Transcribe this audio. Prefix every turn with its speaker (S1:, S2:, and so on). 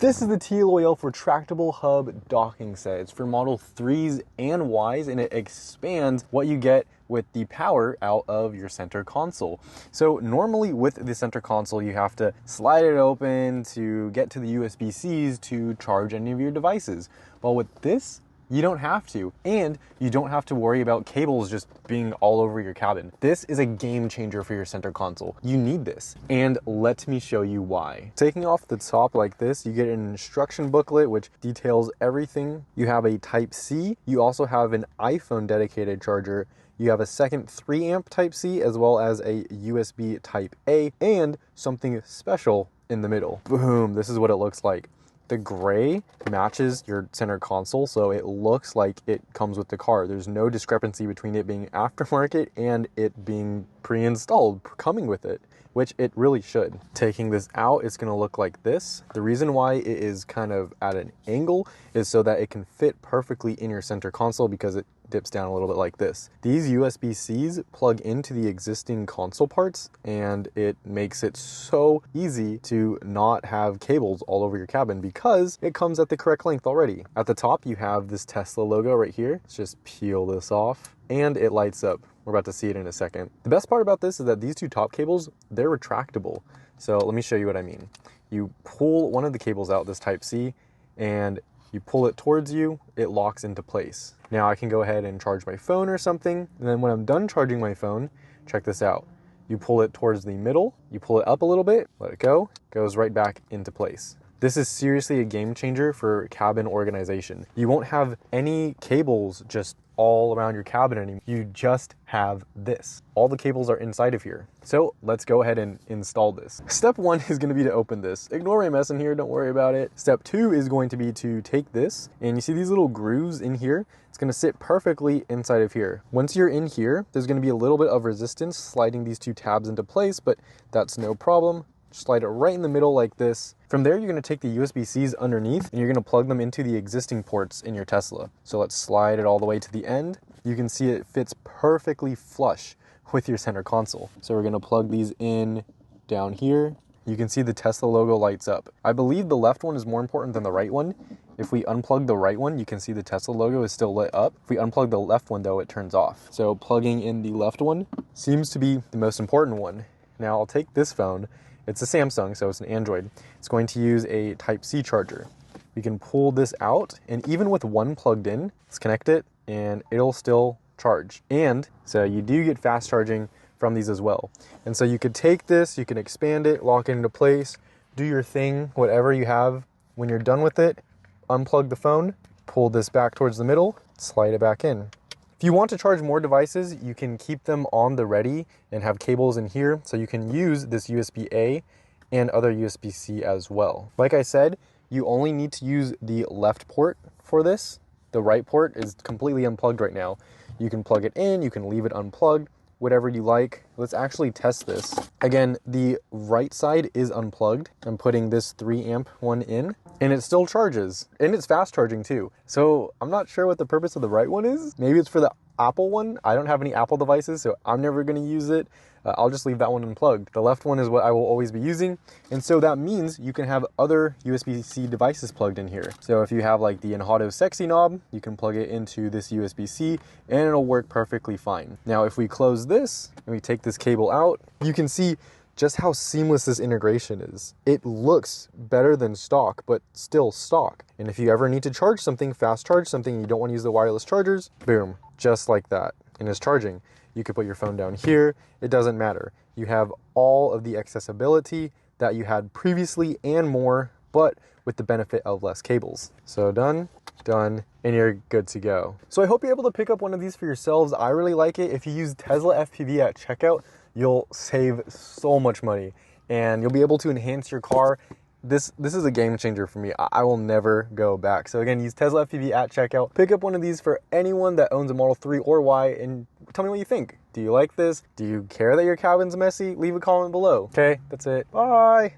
S1: This is the T-Loyal retractable hub docking set. It's for Model 3s and Ys, and it expands what you get with the power out of your center console. So normally with the center console, you have to slide it open to get to the USB-Cs to charge any of your devices. Well, with this, you don't have to, and you don't have to worry about cables just being all over your cabin. This is a game changer for your center console. You need this, and let me show you why. Taking off the top like this, you get an instruction booklet which details everything. You have a Type-C. You also have an iPhone dedicated charger. You have a second 3-amp Type-C as well as a USB Type-A and something special in the middle. Boom, this is what it looks like. The gray matches your center console, so it looks like it comes with the car. There's no discrepancy between it being aftermarket and it being pre-installed, coming with it, which it really should. Taking this out, it's gonna look like this. The reason why it is kind of at an angle is so that it can fit perfectly in your center console because it dips down a little bit like this. These USB-Cs plug into the existing console parts, and it makes it so easy to not have cables all over your cabin because it comes at the correct length already. At the top, you have this Tesla logo right here. Let's just peel this off, and it lights up. We're about to see it in a second. The best part about this is that these two top cables, they're retractable. So let me show you what I mean. You pull one of the cables out, this Type-C, and you pull it towards you, it locks into place. Now I can go ahead and charge my phone or something, and then when I'm done charging my phone, check this out. You pull it towards the middle, you pull it up a little bit, let it go, goes right back into place. This is seriously a game changer for cabin organization. You won't have any cables just all around your cabin anymore. You just have this. All the cables are inside of here. So let's go ahead and install this. Step 1 is going to be to open this. Ignore my mess in here, don't worry about it. Step 2 is going to be to take this, and you see these little grooves in here? It's going to sit perfectly inside of here. Once you're in here, there's going to be a little bit of resistance sliding these two tabs into place, but that's no problem. Slide it right in the middle like this. From there, you're going to take the USB-Cs underneath and you're going to plug them into the existing ports in your Tesla. So let's slide it all the way to the end. You can see it fits perfectly flush with your center console. So we're going to plug these in down here. You can see the Tesla logo lights up. I believe the left one is more important than the right one. If we unplug the right one, you can see the Tesla logo is still lit up. If we unplug the left one though, it turns off. So plugging in the left one seems to be the most important one. Now I'll take this phone. It's a Samsung, so it's an Android. It's going to use a Type-C charger. We can pull this out, and even with one plugged in, let's connect it, and it'll still charge. And so you do get fast charging from these as well. And so you could take this, you can expand it, lock it into place, do your thing, whatever you have. When you're done with it, unplug the phone, pull this back towards the middle, slide it back in. If you want to charge more devices, you can keep them on the ready and have cables in here, so you can use this USB-A and other USB-C as well. Like I said, you only need to use the left port for this. The right port is completely unplugged right now. You can plug it in, you can leave it unplugged, whatever you like. Let's actually test this. Again, the right side is unplugged. I'm putting this 3-amp one in, and it still charges, and it's fast charging too. So I'm not sure what the purpose of the right one is. Maybe it's for the Apple one. I don't have any Apple devices, so I'm never gonna use it. I'll just leave that one unplugged. The left one is what I will always be using, and so that means you can have other USB-C devices plugged in here. So if you have like the Enhado Sexy knob, you can plug it into this USB-C and it'll work perfectly fine. Now if we close this and we take this cable out, you can see just how seamless this integration is. It looks better than stock, but still stock. And if you ever need to charge something, fast charge something, and you don't want to use the wireless chargers, boom, just like that, and it's charging. You could put your phone down here, it doesn't matter. You have all of the accessibility that you had previously and more, but with the benefit of less cables. So done, and you're good to go. So I hope you're able to pick up one of these for yourselves. I really like it. If you use teslafpv at checkout, you'll save so much money and you'll be able to enhance your car. This is a game changer for me. I will never go back. So again, use teslafpv at checkout. Pick up one of these for anyone that owns a Model 3 or Y and tell me what you think. Do you like this? Do you care that your cabin's messy? Leave a comment below. Okay, that's it. Bye.